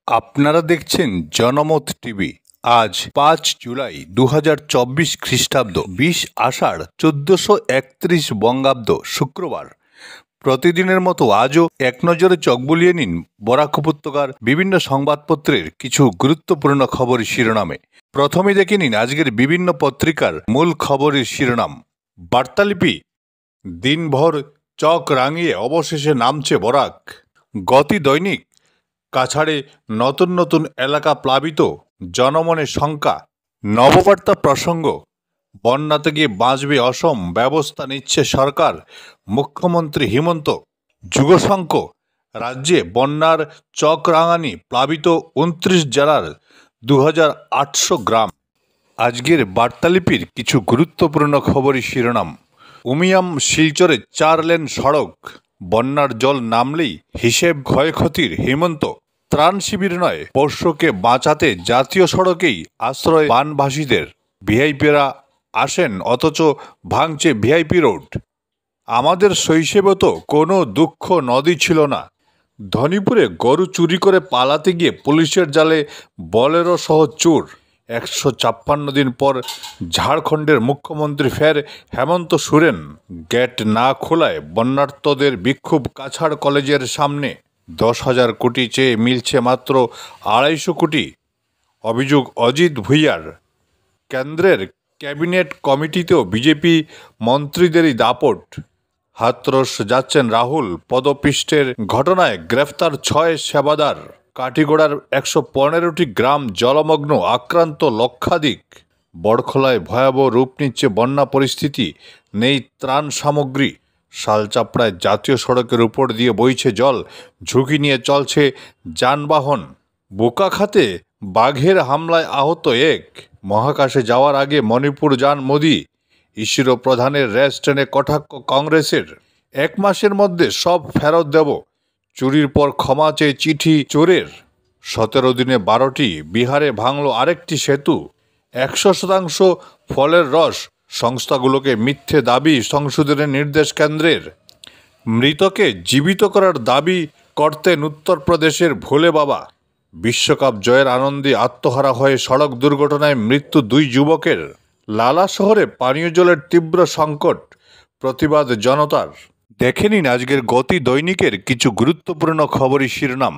আপনারা দেখছেন জনমত টিভি। আজ ৫ জুলাই ২০২৪ খ্রিস্টাব্দ ২০ আষাঢ় ১৪৩১ বঙ্গাব্দ শুক্রবার। প্রতিদিনের মতো আজও এক নজরে চোখ বুলিয়ে নিন বরাক উপত্যকার বিভিন্ন সংবাদপত্রের কিছু গুরুত্বপূর্ণ খবরের শিরোনামে। প্রথমে দেখে নিন আজকের বিভিন্ন পত্রিকার মূল খবরের শিরোনাম। বার্তালিপি, দিনভর চক রাঙিয়ে অবশেষে নামছে বরাক। গতি দৈনিক, কাছাড়ে নতুন নতুন এলাকা প্লাবিত, জনমনে শঙ্কা। নববার্তা প্রসঙ্গ, বন্যাতে গিয়ে বাঁচবে অসম, ব্যবস্থা নিচ্ছে সরকার, মুখ্যমন্ত্রী হিমন্ত। যুগশঙ্ক, রাজ্যে বন্যার চক রাঙানি, প্লাবিত ২৯ জেলার ২৮০০ গ্রাম। আজকের বার্তালিপির কিছু গুরুত্বপূর্ণ খবরের শিরোনাম। উমিয়াম শিলচরে ৪ লেন সড়ক, বন্যার জল নামলেই হিসেব ক্ষয়ক্ষতির হিমন্ত। ত্রাণ শিবির নয়, পোষ্যকে বাঁচাতে জাতীয় সড়কেই আশ্রয় বানভাসীদের। ভিআইপিরা আসেন অথচ ভাঙছে ভিআইপি রোড। আমাদের শৈশবে তো কোনো দুঃখ নদী ছিল না। ধনীপুরে গরু চুরি করে পালাতে গিয়ে পুলিশের জালে বলেরো সহ চোর। ১৫৬ দিন পর ঝাড়খণ্ডের মুখ্যমন্ত্রী ফের হেমন্ত সোরেন। গেট না খোলায় বন্যার্তদের বিক্ষোভ কাছাড় কলেজের সামনে। ১০,০০০ কোটি চেয়ে মিলছে মাত্র ২৫০ কোটি, অভিযোগ অজিত ভুইয়ার। কেন্দ্রের ক্যাবিনেট কমিটিতেও বিজেপি মন্ত্রীদেরই দাপট। হাতরস যাচ্ছেন রাহুল। পদপিষ্টের ঘটনায় গ্রেফতার ৬ সেবাদার। কাটিগড়ার ১১৫টি গ্রাম জলমগ্ন, আক্রান্ত লক্ষাধিক। বড়খলায় ভয়াবহ রূপ নিচ্ছে বন্যা পরিস্থিতি, নেই ত্রাণ সামগ্রী। শালচাপড়ায় জাতীয় সড়কের উপর দিয়ে বইছে জল, ঝুঁকি নিয়ে চলছে যানবাহন। বোকাখাতে বাঘের হামলায় আহত ১। মহাকাশে যাওয়ার আগে মণিপুর যান মোদি। ইসরো প্রধানের রেস ট্রেনে কটাক্ষ কংগ্রেসের। ১ মাসের মধ্যে সব ফেরত দেব, চুরির পর ক্ষমা চেয়ে চিঠি চোরের। ১৭ দিনে ১২টি, বিহারে ভাঙল আরেকটি সেতু। ১০০% ফলের রস, সংস্থাগুলোকে মিথ্যে দাবি সংশোধনের নির্দেশ কেন্দ্রের। মৃতকে জীবিত করার দাবি করতেন উত্তরপ্রদেশের ভোলে বাবা। বিশ্বকাপ জয়ের আনন্দে আত্মহারা হয়ে সড়ক দুর্ঘটনায় মৃত্যু ২ যুবকের। লালা শহরে পানীয় জলের তীব্র সংকট, প্রতিবাদ জনতার। দেখে নিন আজকের গতি দৈনিকের কিছু গুরুত্বপূর্ণ খবরের শিরোনাম।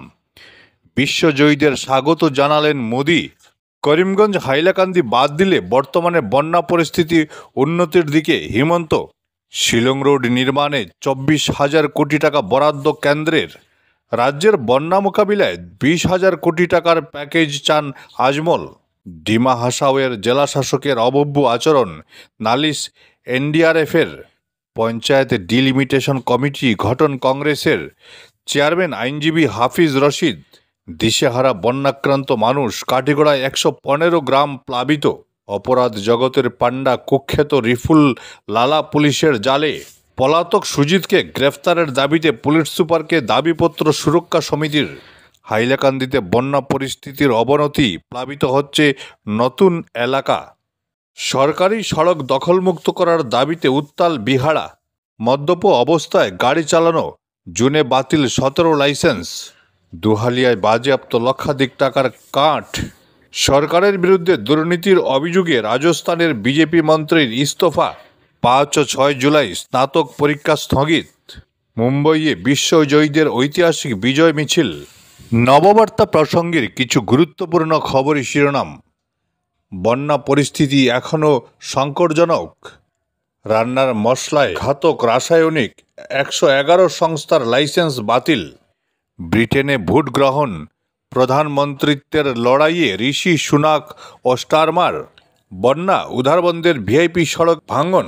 বিশ্বজয়ীদের স্বাগত জানালেন মোদি। করিমগঞ্জ হাইলাকান্দি বাদ দিলে বর্তমানে বন্যা পরিস্থিতি উন্নতির দিকে হিমন্ত। শিলং রোড নির্মাণে ২৪,০০০ কোটি টাকা বরাদ্দ কেন্দ্রের। রাজ্যের বন্যা মোকাবিলায় ২০,০০০ কোটি টাকার প্যাকেজ চান আজমল। ডিমা হাসাওয়ের জেলাশাসকের অভব্য আচরণ, নালিশ এনডিআরএফের। পঞ্চায়েত ডিলিমিটেশন কমিটি গঠন কংগ্রেসের। চেয়ারম্যান আইনজীবী হাফিজ রশিদ। দিশেহারা বন্যাক্রান্ত মানুষ, কাটিগড়ায় ১১৫ গ্রাম প্লাবিত। অপরাধ জগতের পাণ্ডা কুখ্যাত রিফুল লালা পুলিশের জালে। পলাতক সুজিতকে গ্রেফতারের দাবিতে পুলিশ সুপারকে দাবিপত্র সুরক্ষা সমিতির। হাইলাকান্দিতে বন্যা পরিস্থিতির অবনতি, প্লাবিত হচ্ছে নতুন এলাকা। সরকারি সড়ক দখলমুক্ত করার দাবিতে উত্তাল বিহাড়া। মদ্যপ অবস্থায় গাড়ি চালানো, জুনে বাতিল ১৭ লাইসেন্স। দুহালিয়ায় বাজেয়াপ্ত লক্ষাধিক টাকার কাঠ। সরকারের বিরুদ্ধে দুর্নীতির অভিযোগে রাজস্থানের বিজেপি মন্ত্রীর ইস্তফা। ৫ ও ৬ জুলাই স্নাতক পরীক্ষা স্থগিত। মুম্বইয়ে বিশ্বজয়ীদের ঐতিহাসিক বিজয় মিছিল। নববার্তা প্রসঙ্গের কিছু গুরুত্বপূর্ণ খবরের শিরোনাম। বন্যা পরিস্থিতি এখনও সংকটজনক। রান্নার মশলায় ঘাতক রাসায়নিক, ১১১ সংস্থার লাইসেন্স বাতিল। ব্রিটেনে ভোট গ্রহণ, প্রধানমন্ত্রিত্বের লড়াইয়ে ঋষি সুনাক ও স্টারমার। বন্যা, উধারবন্দের ভিআইপি সড়ক ভাঙন।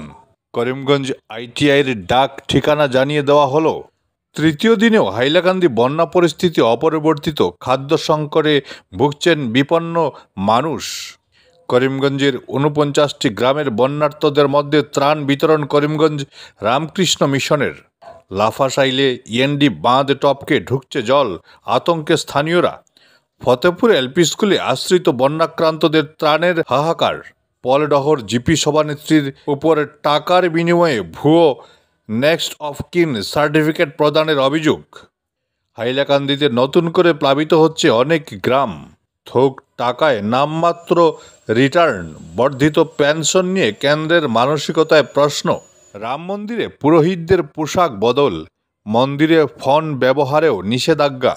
করিমগঞ্জ আইটিআইয়ের ডাক ঠিকানা জানিয়ে দেওয়া হলো। তৃতীয় দিনেও হাইলাকান্দি বন্যা পরিস্থিতি অপরিবর্তিত, খাদ্য সংকটে ভুগছেন বিপন্ন মানুষ। করিমগঞ্জের ৪৯টি গ্রামের বন্যার্তদের মধ্যে ত্রাণ বিতরণ করিমগঞ্জ রামকৃষ্ণ মিশনের। লাফাসাইলে ইএনডি বাঁধ টপকে ঢুকছে জল, আতঙ্কে স্থানীয়রা। ফতেপুর এলপি স্কুলে আশ্রিত বন্যাক্রান্তদের ত্রাণের হাহাকার। পলডহর জিপি সভানেত্রীর উপর টাকার বিনিময়ে ভুয়ো নেক্সট অফ কিন সার্টিফিকেট প্রদানের অভিযোগ। হাইলাকান্দিতে নতুন করে প্লাবিত হচ্ছে অনেক গ্রাম। থোক টাকায় নামমাত্র রিটার্ন, বর্ধিত পেনশন নিয়ে কেন্দ্রের মানসিকতায় প্রশ্ন। রাম মন্দিরে পুরোহিতদের পোশাক বদল, মন্দিরে ফোন ব্যবহারেও নিষেধাজ্ঞা।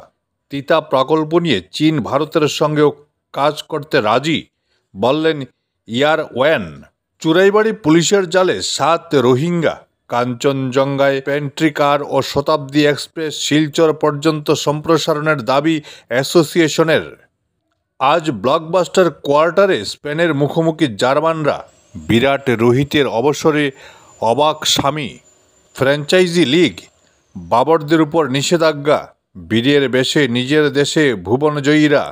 তিতা প্রকল্প নিয়ে চীন ভারতের সঙ্গেও কাজ করতে রাজি, বললেন ইয়ারওয়েন। চুরাইবাড়ি পুলিশের জালে 7 রোহিঙ্গা। কাঞ্চনজঙ্ঘায় পেন্ট্রি কার ও শতাব্দী এক্সপ্রেস শিলচর পর্যন্ত সম্প্রসারণের দাবি অ্যাসোসিয়েশনের। আজ ব্লকবাস্টার কোয়ার্টারে স্পেনের মুখোমুখি জার্মানরা। বিরাট রোহিতের অবসরে অবাক স্বামী। ফ্র্যাঞ্চাইজি লিগ, বাবরদের উপর নিষেধাজ্ঞা। বীরের বেশে নিজের দেশে ভুবনজয়ীরা।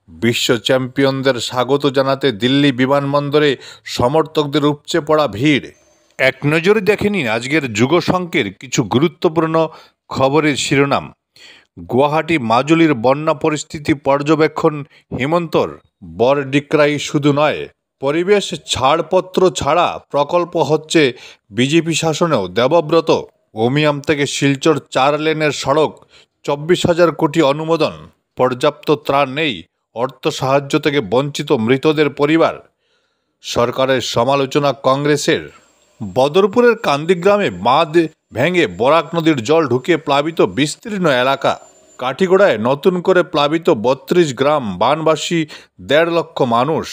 বিশ্ব চ্যাম্পিয়নদের স্বাগত জানাতে দিল্লি বিমানবন্দরে সমর্থকদের উপচে পড়া ভিড়। এক নজরে দেখে নিন আজকের যুগসংকের কিছু গুরুত্বপূর্ণ খবরের শিরোনাম। গুয়াহাটি মাজুলির বন্যা পরিস্থিতি পর্যবেক্ষণ হিমন্তর। বরডিক্রাই শুধু নয়, পরিবেশ ছাড়পত্র ছাড়া প্রকল্প হচ্ছে বিজেপি শাসনেও। দেবব্রত। ওমিয়াম থেকে শিলচর 4 লেনের সড়ক, 24,000 কোটি অনুমোদন। পর্যাপ্ত ত্রাণ নেই, অর্থ সাহায্য থেকে বঞ্চিত মৃতদের পরিবার। সরকারের সমালোচনা কংগ্রেসের। বদরপুরের কান্দিগ্রামে বাঁধ ভেঙে বরাক নদীর জল ঢুকে প্লাবিত বিস্তীর্ণ এলাকা। কাঠিগোড়ায় নতুন করে প্লাবিত 32 গ্রাম, বানবাসী 1.5 লক্ষ মানুষ।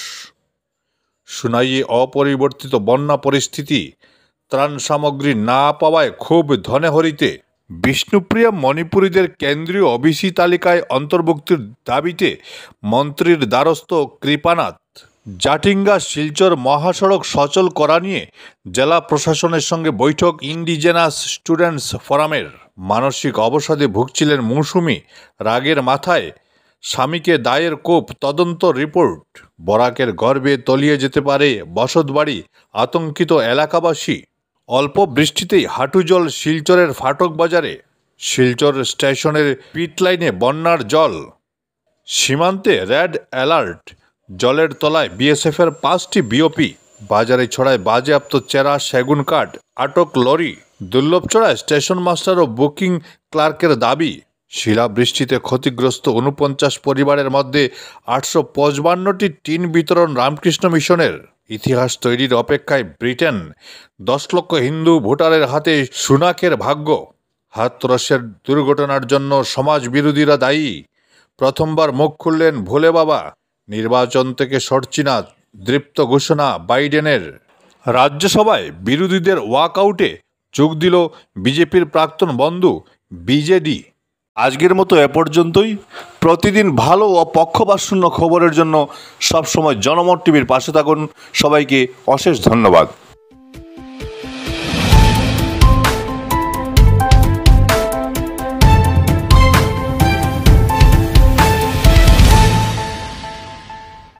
সুনাইয়ে অপরিবর্তিত বন্যা পরিস্থিতি, ত্রাণ সামগ্রী না পাওয়ায় খুব ধনেহরিতে। বিষ্ণুপ্রিয়া মণিপুরীদের কেন্দ্রীয় ওবিসি তালিকায় অন্তর্ভুক্তির দাবিতে মন্ত্রীর দ্বারস্থ কৃপানাথ। জাটিঙ্গা শিলচর মহাসড়ক সচল করা নিয়ে জেলা প্রশাসনের সঙ্গে বৈঠক ইন্ডিজেনাস স্টুডেন্টস ফোরামের। মানসিক অবসাদে ভুগছিলেন মৌসুমি, রাগের মাথায় স্বামীকে দায়ের কোপ, তদন্ত রিপোর্ট। বরাকের গর্ভে তলিয়ে যেতে পারে বসতবাড়ি, আতঙ্কিত এলাকাবাসী। অল্প বৃষ্টিতেই হাঁটু জল শিলচরের ফাটক বাজারে। শিলচর স্টেশনের পিট লাইনে বন্যার জল। সীমান্তে রেড অ্যালার্ট, জলের তলায় বিএসএফের 5টি বিওপি। বাজারে ছড়ায় বাজেয়াপ্ত চেরা সেগুন কাঠ, আটক লরি। দুর্লভচড়ায় স্টেশন মাস্টার ও বুকিং ক্লার্কের দাবি। শিলাবৃষ্টিতে ক্ষতিগ্রস্ত 49 পরিবারের মধ্যে 855টি টিন বিতরণ রামকৃষ্ণ মিশনের। ইতিহাস তৈরির অপেক্ষায় ব্রিটেন। 10 লক্ষ হিন্দু ভোটারের হাতে সুনাকের ভাগ্য। হাতরসের দুর্ঘটনার জন্য সমাজ বিরোধীরা দায়ী। প্রথমবার মুখ খুললেন ভোলে বাবা। নির্বাচন থেকে সরছি না, দৃপ্ত ঘোষণা বাইডেনের। রাজ্যসভায় বিরোধীদের ওয়াকআউটে যোগ দিল বিজেপির প্রাক্তন বন্ধু বিজেডি। আজকের মতো এ পর্যন্তই। প্রতিদিন ভালো ও পক্ষপাতশূন্য খবরের জন্য সবসময় জনমত টিভির পাশে থাকুন। সবাইকে অশেষ ধন্যবাদ।